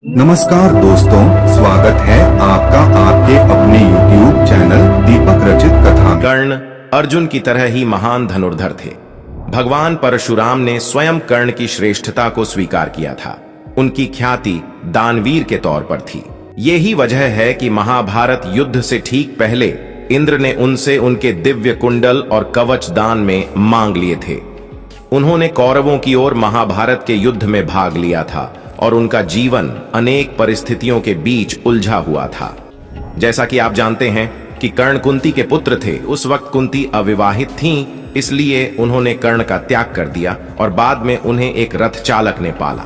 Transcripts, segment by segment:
नमस्कार दोस्तों, स्वागत है आपका आपके अपने YouTube चैनल दीपक रचित कथा में। कर्ण अर्जुन की तरह ही महान धनुर्धर थे। भगवान परशुराम ने स्वयं कर्ण की श्रेष्ठता को स्वीकार किया था। उनकी ख्याति दानवीर के तौर पर थी। यही वजह है कि महाभारत युद्ध से ठीक पहले इंद्र ने उनसे उनके दिव्य कुंडल और कवच दान में मांग लिए थे। उन्होंने कौरवों की ओर महाभारत के युद्ध में भाग लिया था और उनका जीवन अनेक परिस्थितियों के बीच उलझा हुआ था। जैसा कि आप जानते हैं कि कर्ण कुंती के पुत्र थे। उस वक्त कुंती अविवाहित थीं, इसलिए उन्होंने कर्ण का त्याग कर दिया और बाद में उन्हें एक रथ चालक ने पाला।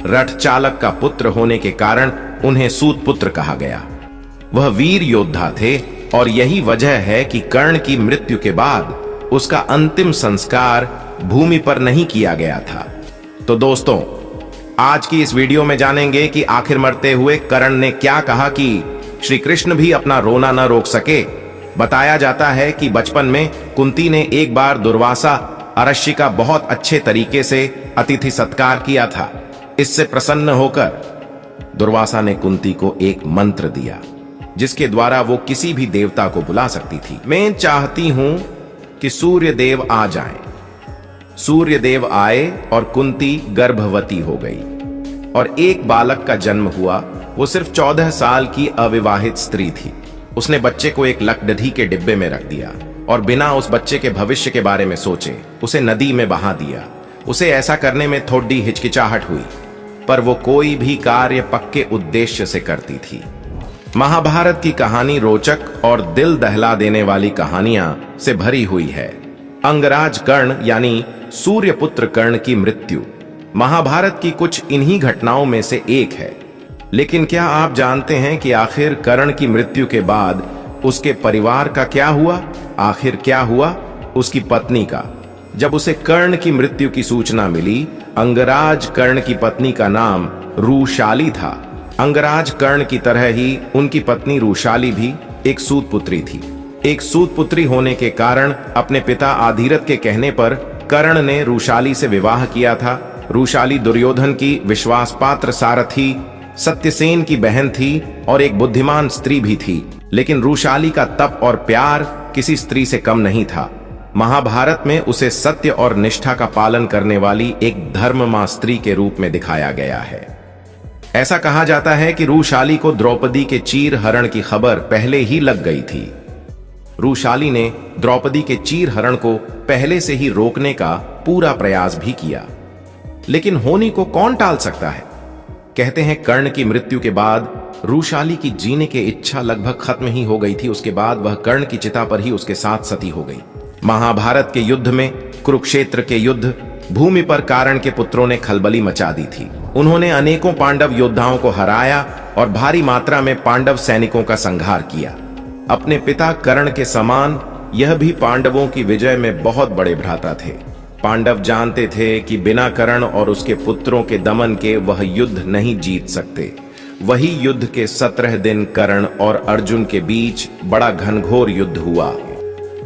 रथ चालक का पुत्र होने के कारण उन्हें सूत पुत्र कहा गया। वह वीर योद्धा थे और यही वजह है कि कर्ण की मृत्यु के बाद उसका अंतिम संस्कार भूमि पर नहीं किया गया था। तो दोस्तों, आज की इस वीडियो में जानेंगे कि आखिर मरते हुए कर्ण ने क्या कहा कि श्री कृष्ण भी अपना रोना न रोक सके। बताया जाता है कि बचपन में कुंती ने एक बार दुर्वासा अरश्य का बहुत अच्छे तरीके से अतिथि सत्कार किया था। इससे प्रसन्न होकर दुर्वासा ने कुंती को एक मंत्र दिया जिसके द्वारा वो किसी भी देवता को बुला सकती थी। मैं चाहती हूं कि सूर्य देव आ जाएं। सूर्य देव आए और कुंती गर्भवती हो गई और एक बालक का जन्म हुआ। वो सिर्फ 14 साल की अविवाहित स्त्री थी। उसने बच्चे को एक लकड़धी के डिब्बे में रख दिया और बिना उस बच्चे के भविष्य के बारे में सोचे उसे नदी में बहा दिया। उसे ऐसा करने में थोड़ी हिचकिचाहट हुई, पर वो कोई भी कार्य पक्के उद्देश्य से करती थी। महाभारत की कहानी रोचक और दिल दहला देने वाली कहानियां से भरी हुई है। अंगराज कर्ण यानी सूर्यपुत्र कर्ण की मृत्यु महाभारत की कुछ इन्हीं घटनाओं में से एक है। लेकिन क्या आप जानते हैं कि आखिर कर्ण की मृत्यु के बाद उसके परिवार का क्या हुआ? आखिर क्या हुआ उसकी पत्नी का? जब उसे कर्ण की मृत्यु की सूचना मिली, अंगराज कर्ण की पत्नी का नाम रुशाली था। अंगराज कर्ण की तरह ही उनकी पत्नी रुशाली भी एक सूत पुत्री थी। एक सूत पुत्री होने के कारण अपने पिता आधीरथ के कहने पर कर्ण ने रुशाली से विवाह किया था। रुशाली दुर्योधन की विश्वास पात्र सारथी सत्यसेन की बहन थी और एक बुद्धिमान स्त्री भी थी। लेकिन रुशाली का तप और प्यार किसी स्त्री से कम नहीं था। महाभारत में उसे सत्य और निष्ठा का पालन करने वाली एक धर्ममा स्त्री के रूप में दिखाया गया है। ऐसा कहा जाता है कि रुशाली को द्रौपदी के चीर हरण की खबर पहले ही लग गई थी। रुशाली ने द्रौपदी के चीर हरण को पहले से ही रोकने का पूरा प्रयास भी किया, लेकिन होनी को कौन टाल सकता है। कहते हैं कर्ण की मृत्यु के बाद रुशाली की जीने की इच्छा लगभग खत्म ही हो गई थी। उसके बाद वह कर्ण की चिता पर ही उसके साथ सती हो गई। महाभारत के युद्ध में, कुरुक्षेत्र के युद्ध भूमि पर कारण के पुत्रों ने खलबली मचा दी थी। उन्होंने अनेकों पांडव योद्धाओं को हराया और भारी मात्रा में पांडव सैनिकों का संहार किया। अपने पिता कर्ण के समान यह भी पांडवों की विजय में बहुत बड़े भ्राता थे। पांडव जानते थे कि बिना कर्ण और उसके पुत्रों के दमन के वह युद्ध नहीं जीत सकते। वही युद्ध के 17 दिन कर्ण और अर्जुन के बीच बड़ा घनघोर युद्ध हुआ।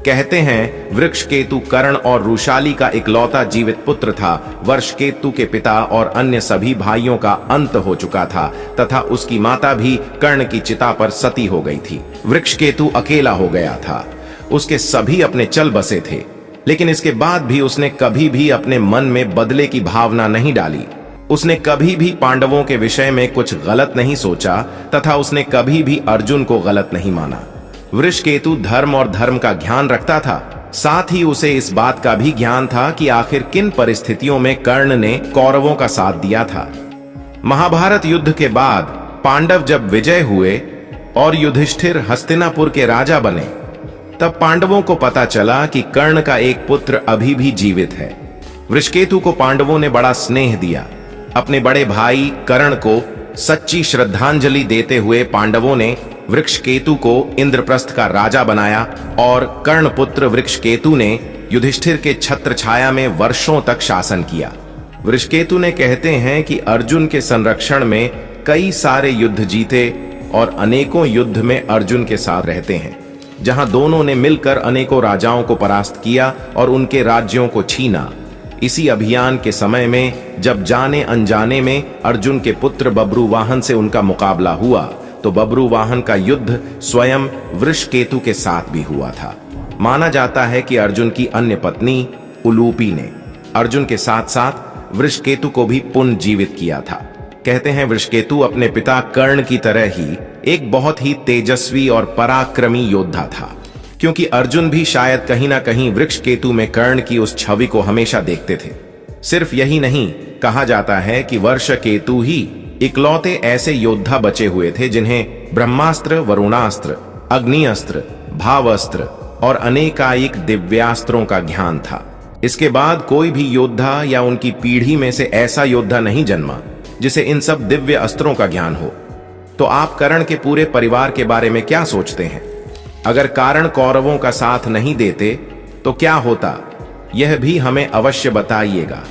कहते हैं वृक्षकेतु कर्ण और रुशाली का इकलौता जीवित पुत्र था। वर्षकेतु के पिता और अन्य सभी भाइयों का अंत हो चुका था तथा उसकी माता भी कर्ण की चिता पर सती हो गई थी। वृक्षकेतु अकेला हो गया था। उसके सभी अपने चल बसे थे, लेकिन इसके बाद भी उसने कभी भी अपने मन में बदले की भावना नहीं डाली। उसने कभी भी पांडवों के विषय में कुछ गलत नहीं सोचा तथा उसने कभी भी अर्जुन को गलत नहीं माना। वृषकेतु धर्म और धर्म का ज्ञान रखता था। साथ ही उसे इस बात का भी ज्ञान था कि आखिर किन परिस्थितियों में कर्ण ने कौरवों का साथ दिया था। महाभारत युद्ध के बाद पांडव जब विजय हुए और युधिष्ठिर हस्तिनापुर के राजा बने, तब पांडवों को पता चला कि कर्ण का एक पुत्र अभी भी जीवित है। वृषकेतु को पांडवों ने बड़ा स्नेह दिया। अपने बड़े भाई कर्ण को सच्ची श्रद्धांजलि देते हुए पांडवों ने वृक्षकेतु को इंद्रप्रस्थ का राजा बनाया और कर्णपुत्र वृक्षकेतु ने युधिष्ठिर के छत्र छाया में वर्षों तक शासन किया। वृषकेतु ने कहते हैं कि अर्जुन के संरक्षण में कई सारे युद्ध जीते और अनेकों युद्ध में अर्जुन के साथ रहते हैं, जहां दोनों ने मिलकर अनेकों राजाओं को परास्त किया और उनके राज्यों को छीना। इसी अभियान के समय में जब जाने अनजाने में अर्जुन के पुत्र बब्रुवाहन से उनका मुकाबला हुआ, तो बब्रुवाहन का युद्ध स्वयं वृषकेतु के साथ भी हुआ था। माना जाता है कि अर्जुन की अन्य पत्नी उलूपी ने अर्जुन के साथ साथ वृषकेतु को भी पुनर्जीवित किया था। कहते हैं वृषकेतु अपने पिता कर्ण की तरह ही एक बहुत ही तेजस्वी और पराक्रमी योद्धा था, क्योंकि अर्जुन भी शायद कहीं ना कहीं वृषकेतु में कर्ण की उस छवि को हमेशा देखते थे। सिर्फ यही नहीं, कहा जाता है कि वर्षकेतु ही इकलौते ऐसे योद्धा बचे हुए थे जिन्हें ब्रह्मास्त्र, वरुणास्त्र, अग्निअस्त्र, भावास्त्र और अनेकायिक दिव्यास्त्रों का ज्ञान था। इसके बाद कोई भी योद्धा या उनकी पीढ़ी में से ऐसा योद्धा नहीं जन्मा जिसे इन सब दिव्य अस्त्रों का ज्ञान हो। तो आप कर्ण के पूरे परिवार के बारे में क्या सोचते हैं? अगर कारण कौरवों का साथ नहीं देते तो क्या होता, यह भी हमें अवश्य बताइएगा।